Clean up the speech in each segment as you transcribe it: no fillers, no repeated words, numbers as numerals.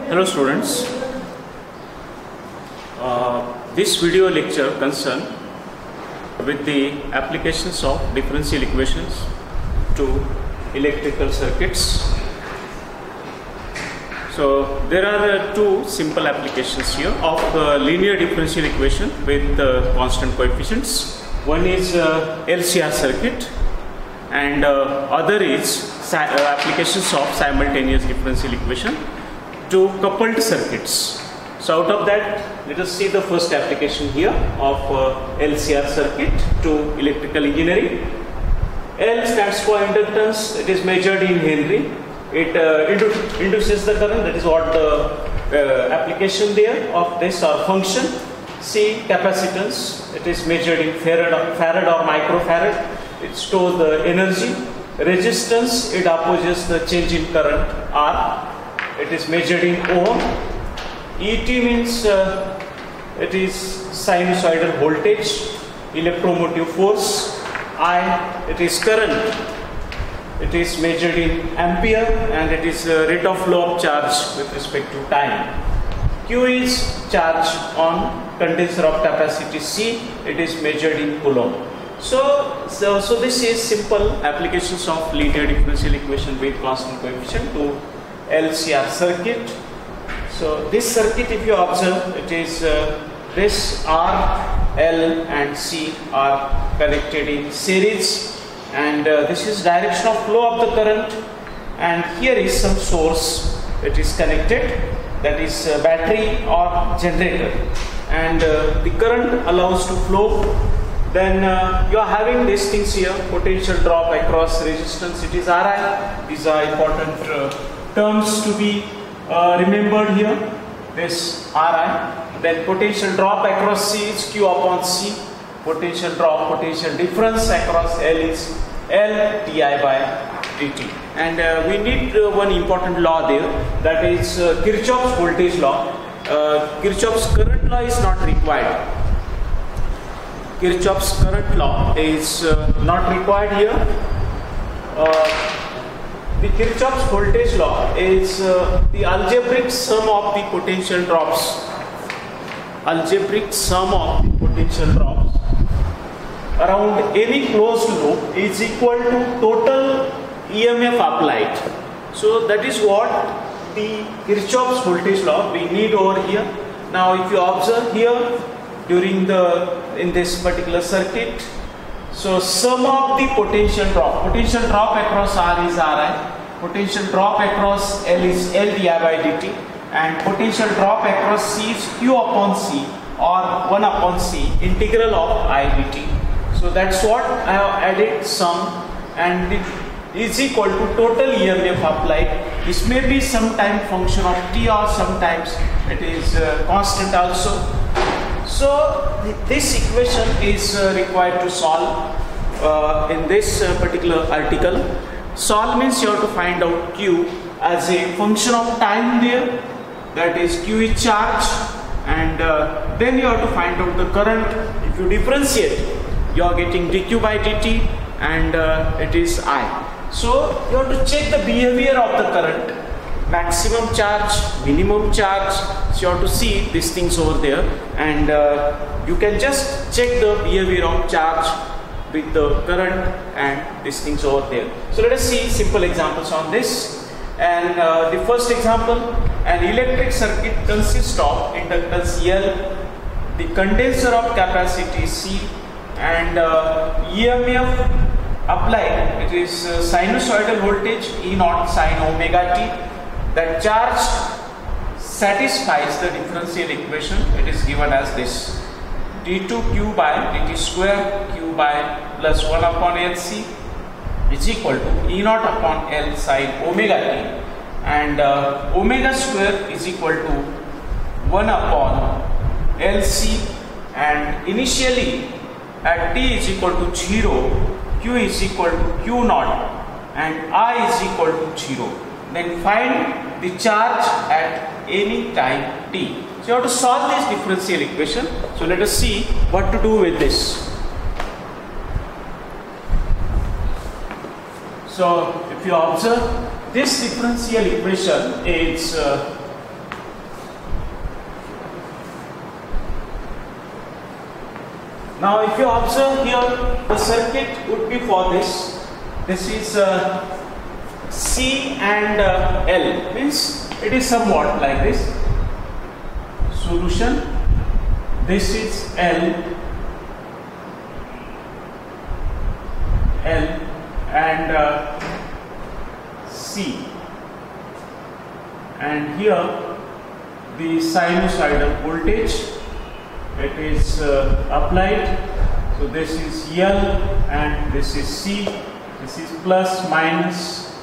Hello students, this video lecture concern with the applications of differential equations to electrical circuits. So there are two simple applications here of linear differential equation with constant coefficients. One is LCR circuit and other is applications of simultaneous differential equation to coupled circuits. So out of that, let us see the first application here of LCR circuit to electrical engineering. L stands for inductance. It is measured in Henry. It induces the current. That is what the application there of this or function. C, capacitance. It is measured in farad or microfarad. It stores the energy. Resistance, it opposes the change in current R. It is measured in ohm. ET means it is sinusoidal voltage. Electromotive force. I, it is current. It is measured in ampere and it is rate of flow of charge with respect to time. Q is charge on condenser of capacity C. It is measured in coulomb. So this is simple applications of linear differential equation with constant coefficient to LCR circuit. So this circuit, if you observe, it is this R, L and C are connected in series, and this is direction of flow of the current, and here is some source. It is connected, that is battery or generator, and the current allows to flow. Then you are having these things here, potential drop across resistance, it is Ri. These are important terms to be remembered here, this Ri. Then potential drop across C is Q upon C. Potential drop, potential difference across L is L di by dt. And we need one important law there, that is Kirchhoff's voltage law. Kirchhoff's current law is not required. Kirchhoff's current law is not required here. The Kirchhoff's voltage law is the algebraic sum of the potential drops. Algebraic sum of the potential drops around any closed loop is equal to total EMF applied. So that is what the Kirchhoff's voltage law we need over here. Now if you observe here, in this particular circuit, so sum of the potential drop across R is Ri, potential drop across L is L di by dt, and potential drop across C is Q upon C or 1 upon C integral of I dt. So that's what I have added sum, and it is equal to total EMF applied. This may be sometime function of t or sometimes it is constant also. So this equation is required to solve in this particular article. Solve means you have to find out Q as a function of time there, that is Q is charge, and then you have to find out the current. If you differentiate, you are getting dq by dt and it is I. So you have to check the behavior of the current. Maximum charge, minimum charge, so you have to see these things over there, and you can just check the behavior of charge with the current and these things over there. So let us see simple examples on this. And the first example, an electric circuit consists of inductance L, the condenser of capacity C, and EMF applied, it is sinusoidal voltage E0 sin omega t. That charge satisfies the differential equation. It is given as this: d2q by dt square q by plus 1 upon LC is equal to E0 upon L sin omega t, and omega square is equal to 1 upon LC, and initially at t is equal to 0, q is equal to q0 and I is equal to 0. Then find the charge at any time t. So you have to solve this differential equation. So let us see what to do with this. So if you observe, this differential equation is Now if you observe here, the circuit would be for this. This is C and L, means it is somewhat like this. Solution, this is L and C, and here the sinusoidal voltage, it is applied. So this is L and this is C, this is plus minus,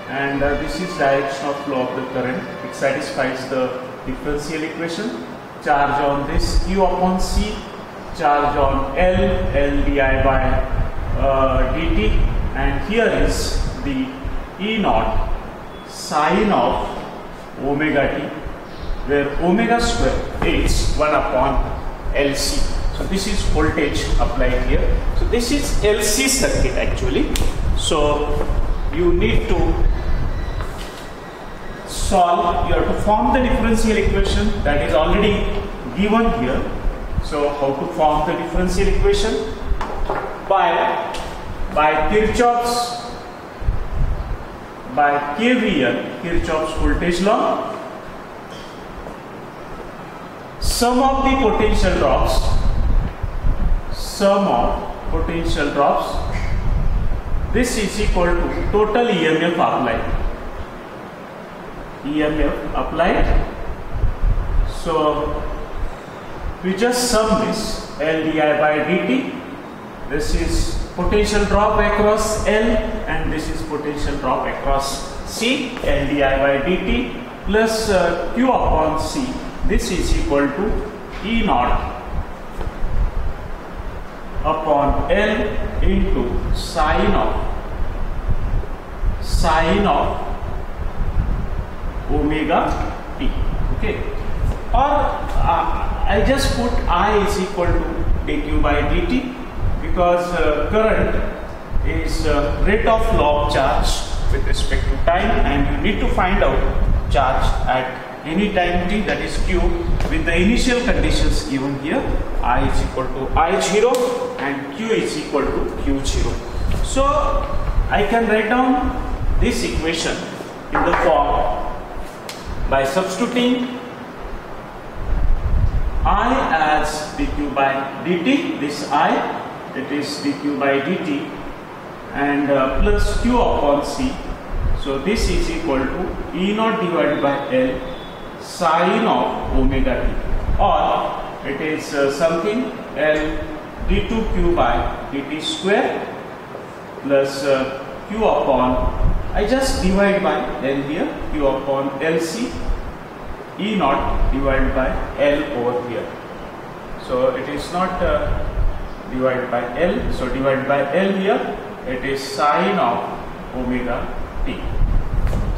and this is direction of flow of the current. It satisfies the differential equation. Charge on this Q upon C, charge on L di by dt, and here is the E naught sine of omega t, where omega square is 1 upon LC. So this is voltage applied here. So this is LC circuit actually. So you need to solve, you have to form the differential equation that is already given here. So how to form the differential equation? By KVL, Kirchhoff's voltage law. Sum of the potential drops, this is equal to total EMF applied. So we just sum this L di by dt. This is potential drop across L and this is potential drop across C, L di by dt plus Q upon C. This is equal to E naught upon L into sine of omega t. Okay, or I just put I is equal to dq by dt, because current is rate of flow of charge with respect to time, and you need to find out charge at any time t, that is q, with the initial conditions given here. I is equal to I0 and q is equal to q0. So I can write down this equation in the form by substituting I as dq by dt, this I, it is dq by dt, and plus q upon c. So this is equal to E naught divided by L sine of omega t, or it is something L d2q by dt square plus q upon, I just divide by L here, q upon LC, E naught divided by L over here. So it is not divided by L, so divided by L here, it is sine of omega t.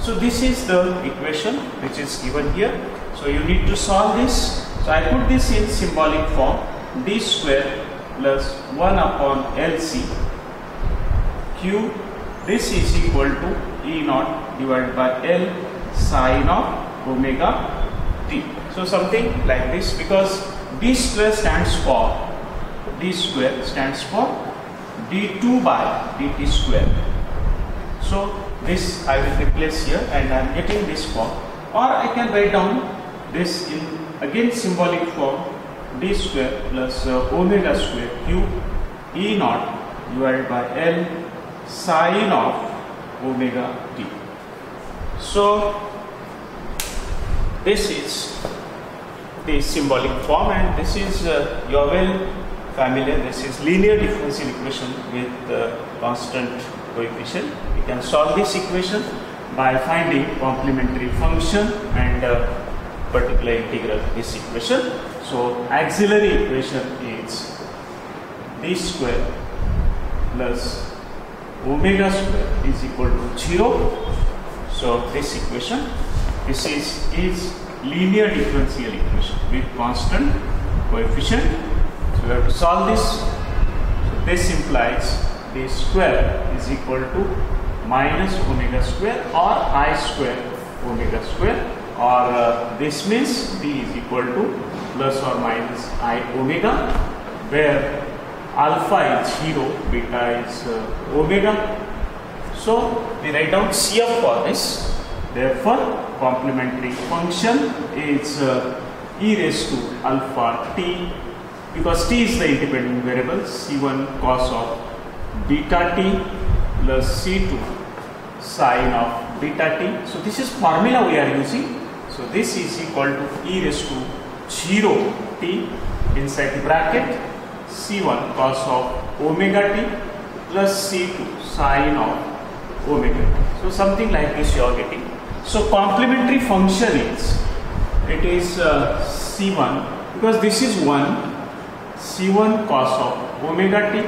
So this is the equation which is given here. So you need to solve this. So I put this in symbolic form, d square plus 1 upon LC q. This is equal to E naught divided by L sine of omega t. So something like this, because d square stands for d2 by dt square. So this I will replace here and I am getting this form, or I can write down this in again symbolic form, d square plus omega square q E naught divided by L sine of omega t. So this is the symbolic form, and this is you are well familiar. This is linear differential equation with constant coefficient. We can solve this equation by finding complementary function and particular integral this equation. So auxiliary equation is d square plus omega square is equal to 0. So this equation, this is linear differential equation with constant coefficient. So we have to solve this. So this implies d square is equal to minus omega square or I square omega square, or this means d is equal to plus or minus I omega, where alpha is 0, beta is omega. So we write down CF for this. Therefore, complementary function is e raised to alpha t, because t is the independent variable, c1 cos of beta t plus c2 sine of beta t. So this is formula we are using. So this is equal to e raised to 0 t inside the bracket c1 cos of omega t plus c2 sine of omega t. So something like this you are getting. So complementary function is, it is c1, because this is 1, c1 cos of omega t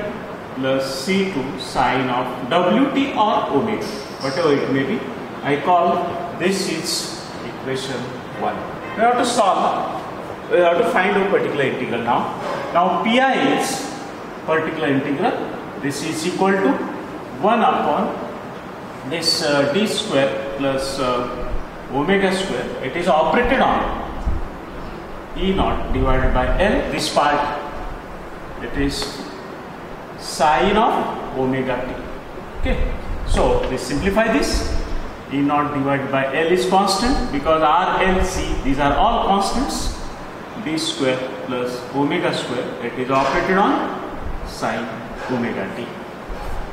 plus c2 sine of wt or omega, whatever it may be. I call this is equation 1. We have to solve, we have to find a particular integral now. Now pi is particular integral. This is equal to 1 upon this d square plus omega square. It is operated on E naught divided by L. This part, it is sine of omega t. Okay. So we simplify this. E naught divided by L is constant, because R, L, C, these are all constants. D square plus omega square, it is operated on sine omega t.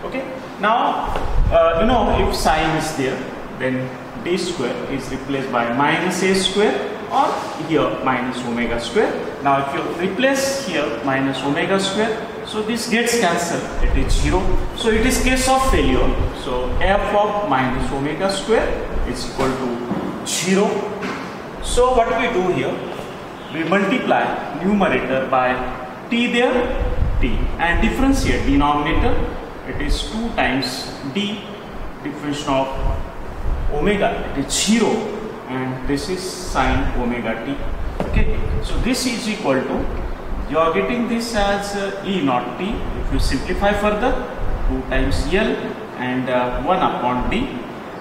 Okay. Now, if sine is there, then d square is replaced by minus a square, or here minus omega square. Now, if you replace here minus omega square, so this gets cancelled, it is 0. So it is case of failure. So f of minus omega square is equal to 0. So what we do here, we multiply numerator by t there, t, and differentiate denominator. It is 2 times d, differentiation of omega, it is 0, and this is sine omega t. Okay, so this is equal to, you are getting this as e naught t. If you simplify further, 2 times L and 1 upon d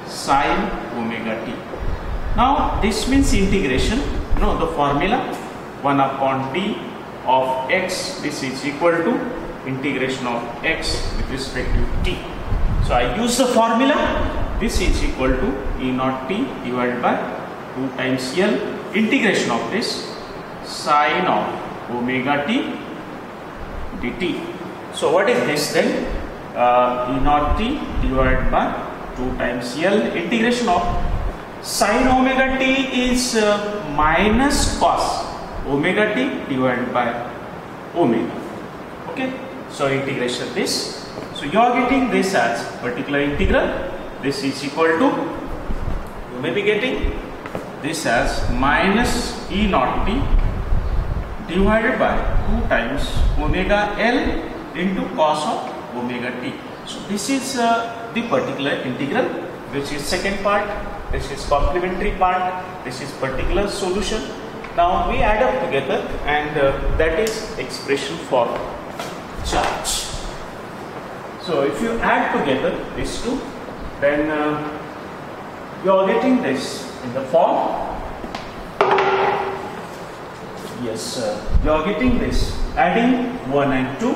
sine omega t. Now this means integration. The formula 1 upon d of x, this is equal to integration of x with respect to t. So I use the formula. This is equal to e naught t divided by 2 times L integration of this sine of omega t dt. So what is this then? E naught t divided by 2 times L integration of sine omega t is minus cos omega t divided by omega. Okay, so integration this. So you are getting this as particular integral. This is equal to, you may be getting this as minus e naught t divided by 2 times omega L into cos of omega t. So this is the particular integral, which is second part. This is complementary part. This is particular solution. Now we add up together, and that is expression for charge. So if you add together these two, then you are getting this in the form. Yes, you are getting this, adding 1 and 2,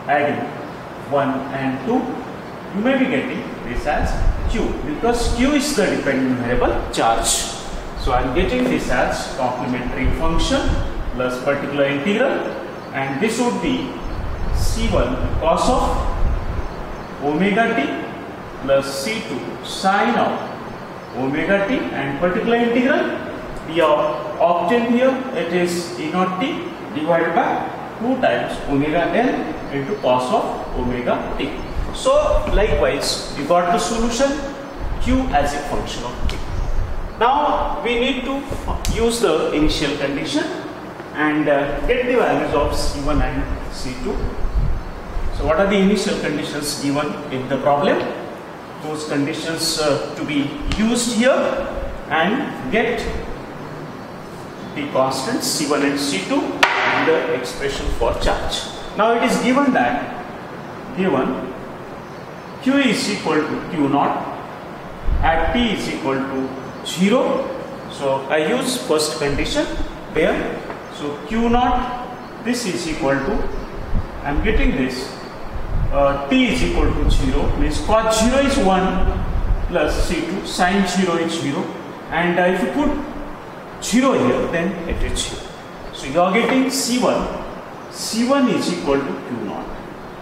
adding 1 and 2, you may be getting this as q, because q is the dependent variable charge. So I am getting this as complementary function plus particular integral, and this would be c1 cos of omega t plus c2 sine of omega t, and particular integral we have obtained here, it is e naught t divided by 2 times omega L into cos of omega t. So likewise you got the solution q as a function of t. Now we need to use the initial condition and get the values of c1 and c2. So what are the initial conditions given in the problem? Those conditions to be used here, and get the constants c1 and c2 and the expression for charge. Now it is given that q is equal to q naught at t is equal to 0. So I use first condition there. So q naught this is equal to, I am getting this, t is equal to 0, means cos 0 is 1 plus C2, sin 0 is 0, and if you put 0 here, then it is 0. So you are getting C1 is equal to Q0.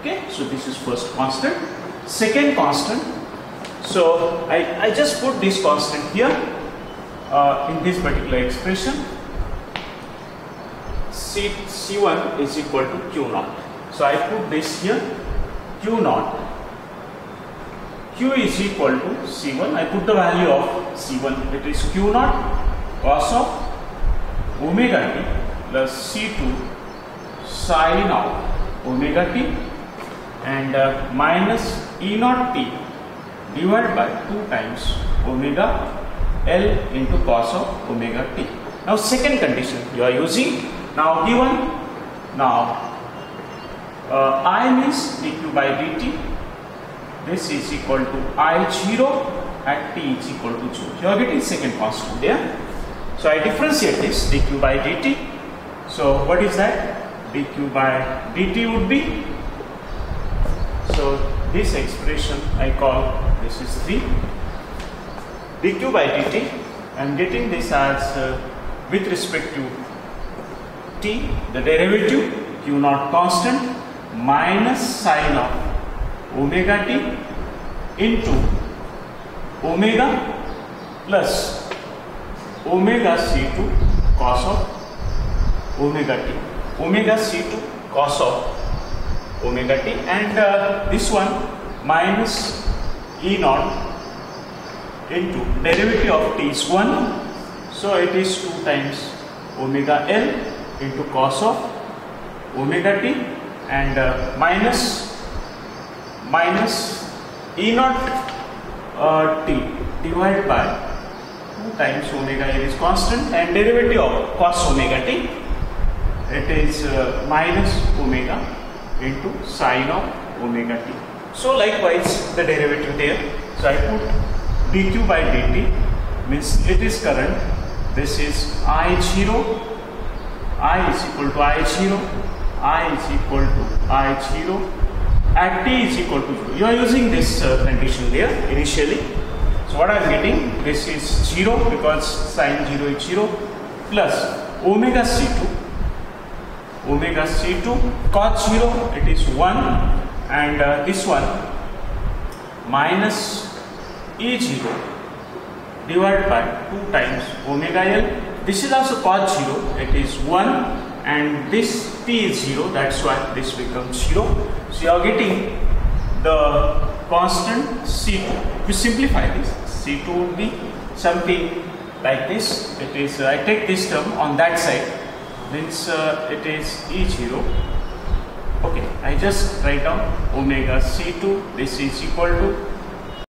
Okay, so this is first constant. Second constant, so I just put this constant here in this particular expression. C1 is equal to Q0. So I put this here, Q0. Q is equal to C1. I put the value of C1. It is Q0 cos of omega t plus C2 sin of omega t, and minus E0 t divided by 2 times omega L into cos of omega t. Now second condition you are using. Now given, now I means dq by dt, this is equal to I0 at t is equal to 0. You are getting second constant there. So I differentiate this dq by dt. So what is that? dq by dt would be, so this expression I call, this is 3 dq by dt. I am getting this as with respect to t, the derivative Q0 constant minus sine of omega t into omega plus omega C2 cos of omega t, omega C2 cos of omega t, and this one minus E0 into derivative of t is 1, so it is 2 times omega L into cos of omega t, and minus E0 t divided by 2 times omega L is constant, and derivative of cos omega t, it is minus omega into sine of omega t. So likewise the derivative there. So I put dq by dt, means it is current. This is I0, I is equal to I0, I is equal to I0 at t is equal to 0. You are using this condition there initially. So what I am getting, this is 0 because sine 0 is 0, plus omega C2 cos 0, it is 1, and this one minus E0 divided by 2 times omega L. This is also cos 0, it is 1, and this t is 0, that's why this becomes 0. So you are getting the constant C2. If you simplify this, C2 would be something like this. It is, I take this term on that side, means it is E0. Okay, I just write down omega C2, this is equal to